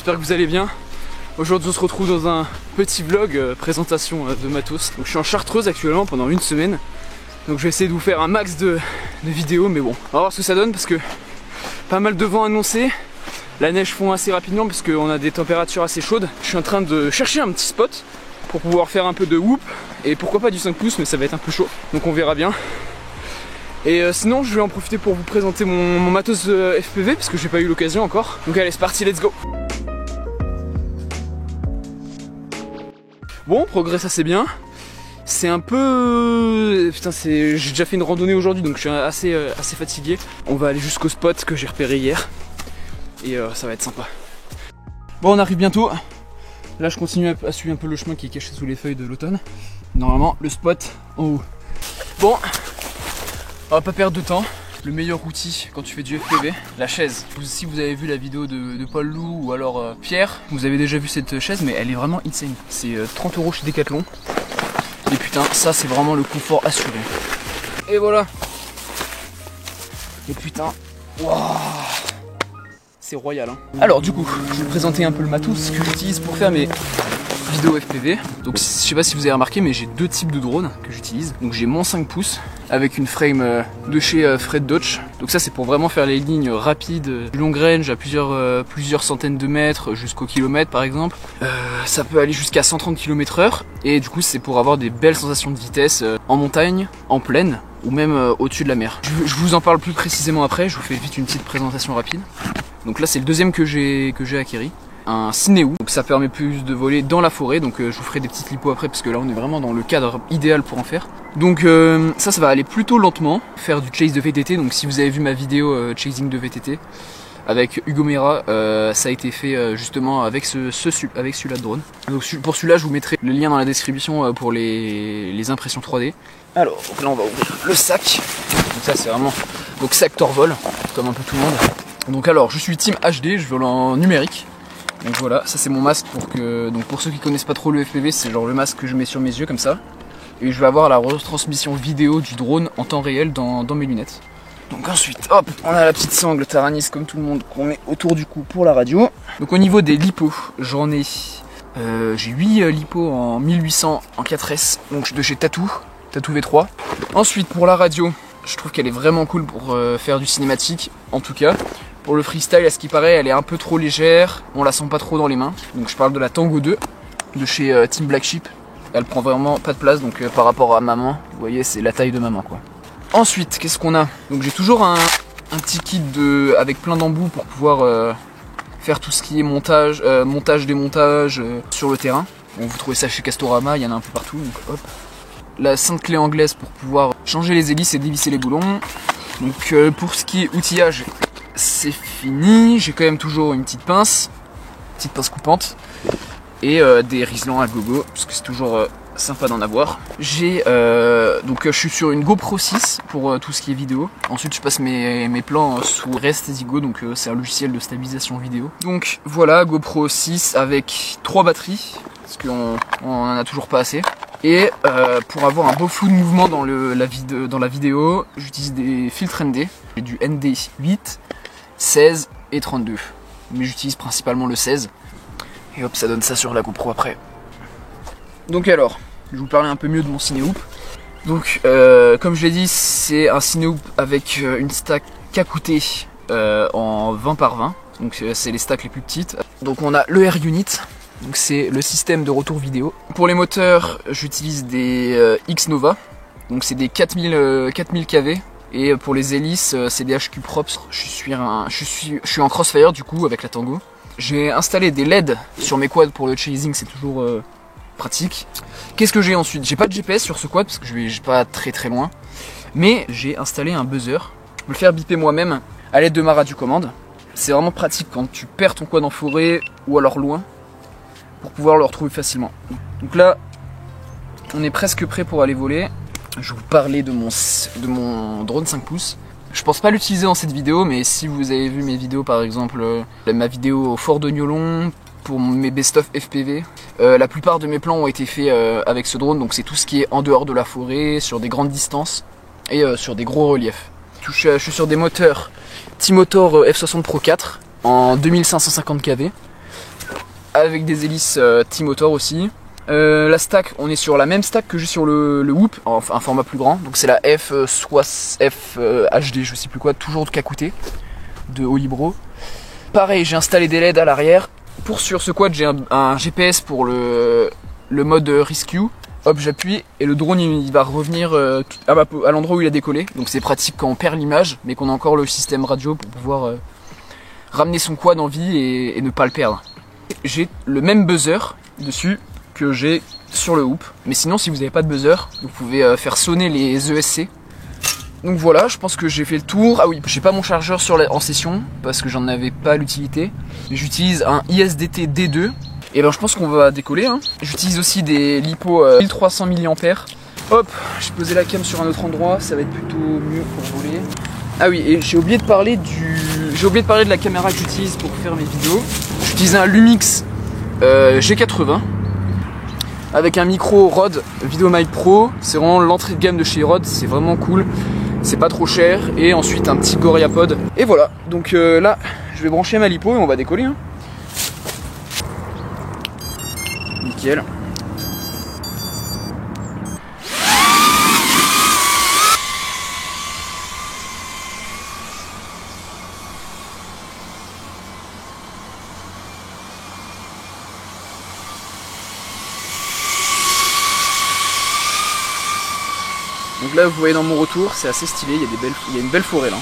j'espère que vous allez bien. Aujourd'hui on se retrouve dans un petit vlog présentation de matos. Donc je suis en Chartreuse actuellement pendant une semaine. Donc je vais essayer de vous faire un max de vidéos, mais bon, on va voir ce que ça donne parce que pas mal de vent annoncé. La neige fond assez rapidement parce qu'on a des températures assez chaudes. Je suis en train de chercher un petit spot pour pouvoir faire un peu de whoop et pourquoi pas du 5 pouces, mais ça va être un peu chaud, donc on verra bien. Et sinon je vais en profiter pour vous présenter mon matos FPV parce que j'ai pas eu l'occasion encore. Donc allez, c'est parti, let's go. Bon, on progresse assez bien. C'est un peu... Putain, j'ai déjà fait une randonnée aujourd'hui donc je suis assez fatigué. On va aller jusqu'au spot que j'ai repéré hier. Et ça va être sympa. Bon, on arrive bientôt. Là je continue à suivre un peu le chemin qui est caché sous les feuilles de l'automne. Normalement le spot en haut. Bon, on va pas perdre de temps. Le meilleur outil quand tu fais du FPV, la chaise. Si vous avez vu la vidéo de Paul Lou ou alors Pierre, vous avez déjà vu cette chaise, mais elle est vraiment insane. C'est 30 € chez Decathlon. Et putain, ça c'est vraiment le confort assuré. Et voilà. Et putain, waouh, c'est royal hein. Alors du coup, je vais vous présenter un peu le matos que j'utilise pour faire mes vidéos FPV. Donc je sais pas si vous avez remarqué, mais j'ai deux types de drones que j'utilise. Donc j'ai mon 5 pouces avec une frame de chez Fred Dodge. Donc ça c'est pour vraiment faire les lignes rapides, long range à plusieurs centaines de mètres jusqu'au kilomètre par exemple. Ça peut aller jusqu'à 130 km/h et du coup c'est pour avoir des belles sensations de vitesse en montagne, en plaine ou même au-dessus de la mer. Je vous en parle plus précisément après, je vous fais vite une petite présentation rapide. Donc là c'est le deuxième que j'ai acquéri. Un Cinéo, donc ça permet plus de voler dans la forêt, donc je vous ferai des petites lipos après parce que là on est vraiment dans le cadre idéal pour en faire. Donc ça va aller plutôt lentement, faire du chase de VTT, donc si vous avez vu ma vidéo chasing de VTT avec Hugo Mera, ça a été fait justement avec celui-là de drone. Donc pour celui-là je vous mettrai le lien dans la description pour les impressions 3D. Alors donc là on va ouvrir le sac, donc ça c'est vraiment donc sac Torvol, comme un peu tout le monde. Donc alors je suis team HD, je vole en numérique. Donc voilà, ça c'est mon masque pour ceux qui connaissent pas trop le FPV, c'est genre le masque que je mets sur mes yeux comme ça. Et je vais avoir la retransmission vidéo du drone en temps réel dans mes lunettes. Donc ensuite, hop, on a la petite sangle Taranis comme tout le monde qu'on met autour du cou pour la radio. Donc au niveau des lipos, j'en ai, j'ai 8 lipos en 1800 en 4S, donc de chez Tattoo V3. Ensuite pour la radio, je trouve qu'elle est vraiment cool pour faire du cinématique, en tout cas. Pour le freestyle, à ce qui paraît, elle est un peu trop légère, on la sent pas trop dans les mains. Donc je parle de la Tango 2 de chez Team Black Sheep. Elle prend vraiment pas de place, donc par rapport à maman, vous voyez, c'est la taille de maman quoi. Ensuite, qu'est-ce qu'on a? Donc j'ai toujours un petit kit avec plein d'embouts pour pouvoir faire tout ce qui est montage, démontage sur le terrain. Bon, vous trouvez ça chez Castorama, il y en a un peu partout, donc hop. La sainte clé anglaise pour pouvoir changer les hélices et dévisser les boulons. Donc pour ce qui est outillage, c'est fini, j'ai quand même toujours une petite pince coupante et des riselants à gogo parce que c'est toujours sympa d'en avoir. J'ai donc je suis sur une GoPro 6 pour tout ce qui est vidéo. Ensuite je passe mes plans sous Restzigo, donc c'est un logiciel de stabilisation vidéo. Donc voilà, GoPro 6 avec 3 batteries parce qu'on en a toujours pas assez. Et pour avoir un beau flou de mouvement dans la vidéo, j'utilise des filtres ND. J'ai du ND 8, 16 et 32. Mais j'utilise principalement le 16. Et hop, ça donne ça sur la GoPro après. Donc alors, je vais vous parler un peu mieux de mon Cinéhoop. Donc comme je l'ai dit, c'est un Cinéhoop avec une stack Kakouté en 20 par 20. Donc c'est les stacks les plus petites. Donc on a le R-Unit. Donc c'est le système de retour vidéo. Pour les moteurs, j'utilise des X-Nova. Donc c'est des 4000 kV. Et pour les hélices, c'est des HQ propres. Je suis en crossfire du coup avec la Tango. J'ai installé des LED sur mes quads pour le chasing, c'est toujours pratique. Qu'est-ce que j'ai ensuite? J'ai pas de GPS sur ce quad parce que je vais pas très loin. Mais j'ai installé un buzzer. Je peux le faire biper moi-même à l'aide de ma radiocommande. C'est vraiment pratique quand tu perds ton quad en forêt ou alors loin, pour pouvoir le retrouver facilement. Donc là, on est presque prêt pour aller voler. Je vais vous parler de mon drone 5 pouces. Je pense pas l'utiliser dans cette vidéo, mais si vous avez vu mes vidéos, par exemple ma vidéo au Fort de Niolon, pour mes best-of FPV, la plupart de mes plans ont été faits avec ce drone, donc c'est tout ce qui est en dehors de la forêt, sur des grandes distances et sur des gros reliefs. Je suis sur des moteurs T-Motor F60 Pro 4 en 2550 kV. avec des hélices T-Motor aussi. La stack, on est sur la même stack que j'ai sur le Whoop, enfin un format plus grand. Donc c'est la F HD, je sais plus quoi, toujours de Kakute, de Olibro. Pareil, j'ai installé des LED à l'arrière. Sur ce quad, j'ai un GPS pour le mode Rescue. Hop, j'appuie et le drone il va revenir à l'endroit où il a décollé. Donc c'est pratique quand on perd l'image, mais qu'on a encore le système radio pour pouvoir ramener son quad en vie et ne pas le perdre. J'ai le même buzzer dessus que j'ai sur le Whoop. Mais sinon, si vous n'avez pas de buzzer, vous pouvez faire sonner les ESC. Donc voilà, je pense que j'ai fait le tour. Ah oui, j'ai pas mon chargeur en session parce que j'en avais pas l'utilité. J'utilise un ISDT D2. Et ben je pense qu'on va décoller. Hein. J'utilise aussi des LiPo 1300 mAh. Hop, j'ai posé la cam sur un autre endroit, ça va être plutôt mieux pour voler. Ah oui, et j'ai oublié de parler de la caméra que j'utilise pour faire mes vidéos. J'utilise un Lumix G80 avec un micro Rode VideoMic Pro. C'est vraiment l'entrée de gamme de chez Rode, c'est vraiment cool. C'est pas trop cher. Et ensuite un petit GorillaPod. Et voilà, donc là je vais brancher ma LiPo et on va décoller. Hein. Nickel. Donc là vous voyez dans mon retour, c'est assez stylé, il y a une belle forêt là.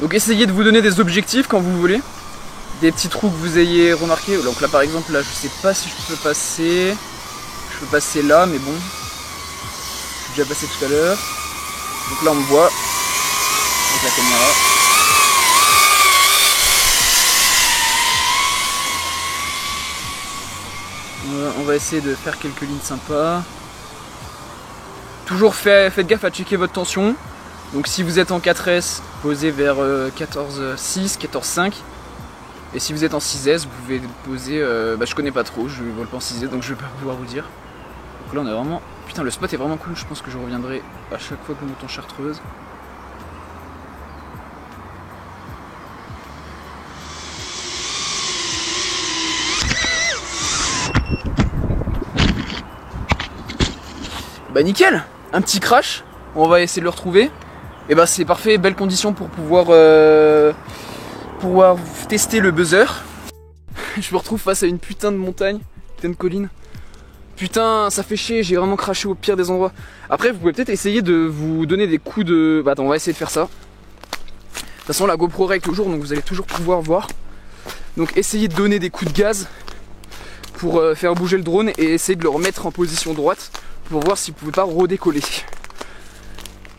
Donc essayez de vous donner des objectifs quand vous volez, des petits trous que vous ayez remarqués. Donc là par exemple, là je sais pas si je peux passer, là mais bon, je suis déjà passé tout à l'heure. Donc là on me voit avec la caméra. On va essayer de faire quelques lignes sympas. Toujours faites gaffe à checker votre tension. Donc si vous êtes en 4S, posez vers 14,6, 14,5. Et si vous êtes en 6S, vous pouvez poser... je connais pas trop, je vole pas en 6S donc je vais pas pouvoir vous dire. Donc là on est vraiment... Putain le spot est vraiment cool, je pense que je reviendrai à chaque fois que nous montons Chartreuse. Bah nickel, un petit crash, on va essayer de le retrouver. Et bah c'est parfait, belle condition pour pouvoir tester le buzzer. Je me retrouve face à une putain de montagne, putain de colline. Putain, ça fait chier, j'ai vraiment craché au pire des endroits. Après, vous pouvez peut-être essayer de vous donner des coups de... Bah attends, on va essayer de faire ça. De toute façon, la GoPro règle toujours, donc vous allez toujours pouvoir voir. Donc essayez de donner des coups de gaz pour faire bouger le drone et essayer de le remettre en position droite pour voir si vous pouvez pas redécoller.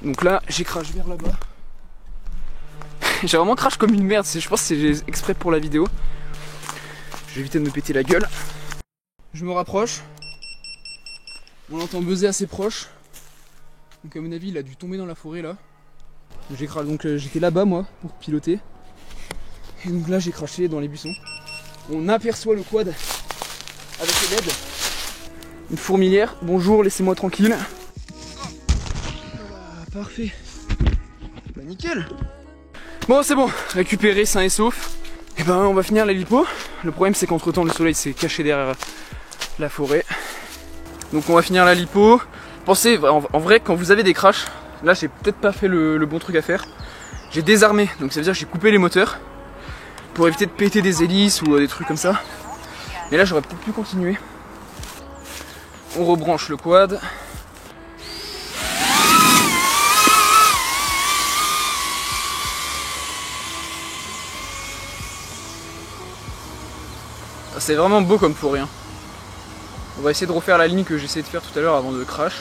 Donc là, j'ai crash vers là-bas. J'ai vraiment crash comme une merde, je pense que c'est exprès pour la vidéo. Je vais éviter de me péter la gueule. Je me rapproche. On entend buzzer assez proche. Donc à mon avis, il a dû tomber dans la forêt là. J'ai craché, donc j'étais là-bas moi pour piloter. Et donc là, j'ai craché dans les buissons. On aperçoit le quad avec les LED. Une fourmilière. Bonjour, laissez-moi tranquille. Parfait. Bah nickel. Bon c'est bon, récupéré sain et sauf. Et ben on va finir la LiPo. Le problème c'est qu'entre temps le soleil s'est caché derrière la forêt. Donc on va finir la LiPo. Pensez, en vrai quand vous avez des crashs, là j'ai peut-être pas fait le bon truc à faire. J'ai désarmé, donc ça veut dire que j'ai coupé les moteurs pour éviter de péter des hélices ou des trucs comme ça. Mais là j'aurais peut-être pu continuer. On rebranche le quad. C'est vraiment beau comme forêt. Hein. On va essayer de refaire la ligne que j'essayais de faire tout à l'heure avant de crash.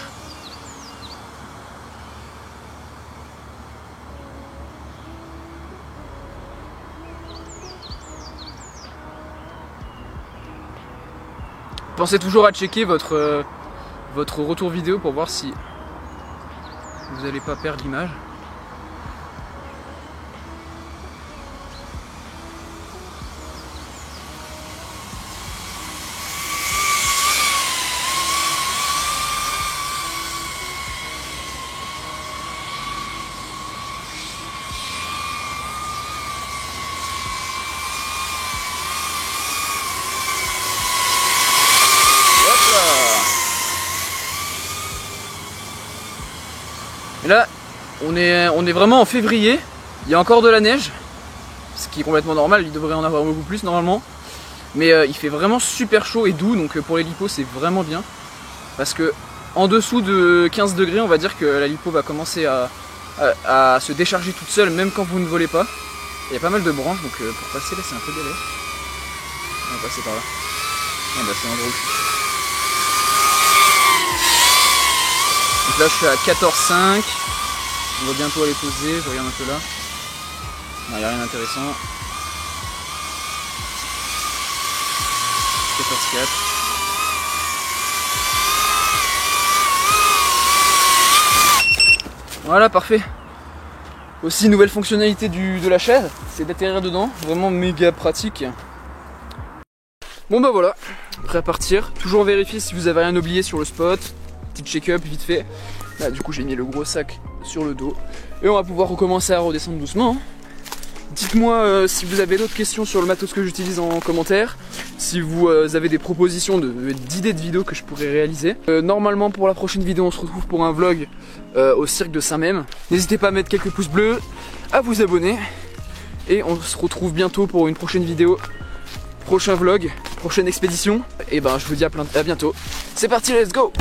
Pensez toujours à checker votre retour vidéo pour voir si vous n'allez pas perdre l'image. Et là, on est vraiment en février. Il y a encore de la neige, ce qui est complètement normal. Il devrait en avoir beaucoup plus normalement. Mais il fait vraiment super chaud et doux, donc pour les lipos c'est vraiment bien. Parce que en dessous de 15 degrés, on va dire que la lipo va commencer à se décharger toute seule, même quand vous ne volez pas. Il y a pas mal de branches, donc pour passer là c'est un peu galère. On va passer par là. Ah bah c'est un drôle. Donc là je suis à 14,5. On va bientôt aller poser, je regarde un peu là. Non, il n'y a rien d'intéressant. 14,4. Voilà, parfait. Aussi, nouvelle fonctionnalité de la chaise, c'est d'atterrir dedans. Vraiment méga pratique. Bon bah voilà, prêt à partir. Toujours vérifier si vous avez rien oublié sur le spot. Petite check-up vite fait. Là, du coup, j'ai mis le gros sac sur le dos. Et on va pouvoir recommencer à redescendre doucement. Dites-moi si vous avez d'autres questions sur le matos que j'utilise en commentaire. Si vous avez des propositions d'idées de vidéos que je pourrais réaliser. Normalement pour la prochaine vidéo on se retrouve pour un vlog au cirque de Saint-Même. N'hésitez pas à mettre quelques pouces bleus, à vous abonner. Et on se retrouve bientôt pour une prochaine vidéo. Prochain vlog, prochaine expédition. Et ben je vous dis à bientôt. C'est parti, let's go!